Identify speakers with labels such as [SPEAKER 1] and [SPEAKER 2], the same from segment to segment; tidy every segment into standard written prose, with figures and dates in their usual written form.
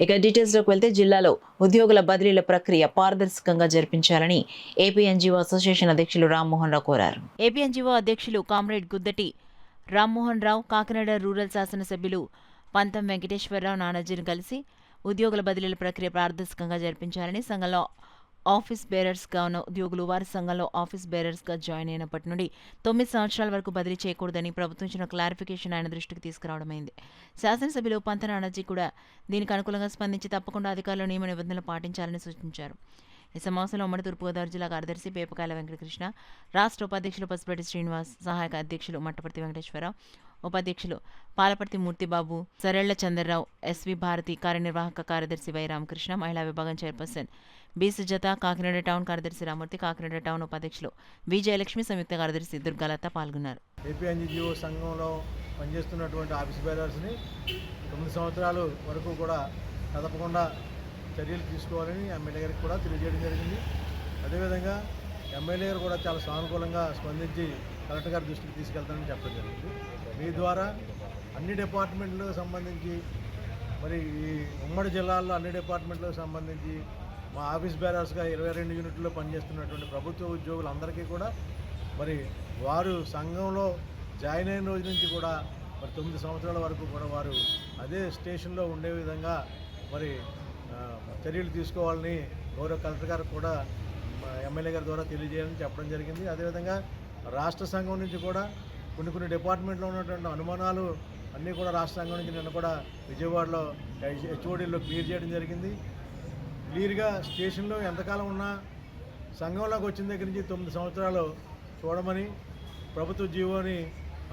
[SPEAKER 1] ఇక డీటెయిల్స్లోకి వెళ్తే జిల్లాలో ఉద్యోగుల బదిలీల ప్రక్రియ పారదర్శకంగా జరిపించాలని ఏపీ ఎన్జీఓ అసోసియేషన్ అధ్యక్షులు రామ్మోహన్ రావు కోరారు. ఏపీ ఎన్జీఓ అధ్యక్షులు కామ్రేడ్ గుద్దటి రామ్మోహన్ రావు కాకినాడ రూరల్ శాసనసభ్యులు పంతం వెంకటేశ్వరరావు నానాజీని కలిసి ఉద్యోగుల బదిలీల ప్రక్రియ పారదర్శకంగా జరిపించాలని, సంఘంలో ఆఫీస్ బేరర్స్గా ఉన్న ఉద్యోగులు వారి సంఘంలో ఆఫీస్ బేరర్స్గా జాయిన్ అయినప్పటి నుండి 9 సంవత్సరాల వరకు బదిలీ చేయకూడదని ప్రభుత్వం ఇచ్చిన క్లారిఫికేషన్ ఆయన దృష్టికి తీసుకురావడమైంది. శాసనసభ్యులు పంత నానాజీ కూడా దీనికి అనుకూలంగా స్పందించి తప్పకుండా అధికారులు నియమ నిబంధనలు పాటించాలని సూచించారు. ఈ సమావేశంలో ఉమ్మడి తూర్పుగోదావరి జిల్లా కార్యదర్శి పేపకాయల వెంకటకృష్ణ, రాష్ట్ర ఉపాధ్యక్షులు పసుపెట్టి శ్రీనివాస్, సహాయక అధ్యక్షులు మట్టపర్తి వెంకటేశ్వరరావు, ఉపాధ్యక్షులు పాలపర్తి మూర్తిబాబు, సరెళ్ల చంద్రరావు, ఎస్వి భారతి, కార్యనిర్వాహక కార్యదర్శి వై రామకృష్ణ, మహిళా విభాగం chairperson B Sujatha, Kakinada town కార్యదర్శి రామూర్తి, కాకినాడ టౌన్ ఉపాధ్యక్షులు విజయలక్ష్మి, సంయుక్త కార్యదర్శి దుర్గాలత పాల్గొన్నారు.
[SPEAKER 2] ఏపీ ఎన్జీఓ సంఘంలో పనిచేస్తున్నటువంటి ఆఫీస్ బేరర్స్ని 9 సంవత్సరాల వరకు కూడా కదపకుండా చర్యలు తీసుకోవాలని ఎమ్మెల్యే గారికి కూడా తెలియజేయడం జరిగింది. అదేవిధంగా ఎమ్మెల్యే గారు కూడా చాలా సానుకూలంగా స్పందించి కలెక్టర్ గారి దృష్టికి తీసుకెళ్తానని చెప్పడం జరిగింది. మీ ద్వారా అన్ని డిపార్ట్మెంట్లకు సంబంధించి మరి ఈ ఉమ్మడి జిల్లాల్లో అన్ని డిపార్ట్మెంట్లకు సంబంధించి మా ఆఫీస్ బేరర్స్గా 22 యూనిట్లో పనిచేస్తున్నటువంటి ప్రభుత్వ ఉద్యోగులందరికీ కూడా మరి వారు సంఘంలో జాయిన్ అయిన రోజు నుంచి కూడా మరి 9 సంవత్సరాల వరకు కూడా వారు అదే స్టేషన్లో ఉండే విధంగా మరి చర్యలు తీసుకోవాలని గౌరవ కలెక్టర్ గారు కూడా ఎమ్మెల్యే గారి ద్వారా తెలియజేయాలని చెప్పడం జరిగింది. అదేవిధంగా రాష్ట్ర సంఘం నుంచి కూడా కొన్ని డిపార్ట్మెంట్లో ఉన్నటువంటి అనుమానాలు అన్నీ కూడా రాష్ట్ర సంఘం నుంచి నిన్న కూడా విజయవాడలో హెచ్ఓడీలో క్లియర్ చేయడం జరిగింది. క్లియర్గా స్టేషన్లో ఎంతకాలం ఉన్నా సంఘంలోకి వచ్చిన దగ్గర నుంచి 9 సంవత్సరాలు చూడమని ప్రభుత్వ జీవోని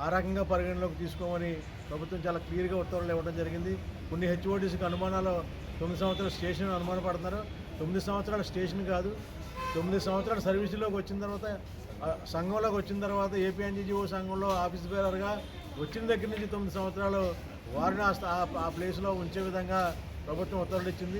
[SPEAKER 2] ఆ రకంగా పరిగణలోకి తీసుకోమని ప్రభుత్వం చాలా క్లియర్గా ఉత్తర్వులు ఇవ్వడం జరిగింది. కొన్ని హెచ్ఓడీస్కి అనుమానాలు 9 సంవత్సరాల స్టేషన్ అనుమానపడుతున్నారు. 9 సంవత్సరాల స్టేషన్ కాదు, 9 సంవత్సరాల సర్వీసులోకి వచ్చిన తర్వాత సంఘంలోకి వచ్చిన తర్వాత ఏపీ ఎన్జీఓ సంఘంలో ఆఫీస్ బేరర్గా వచ్చిన దగ్గర నుంచి 9 సంవత్సరాలు వారిని ఆ ప్లేస్లో ఉంచే విధంగా ప్రభుత్వం ఉత్తర్వులు ఇచ్చింది.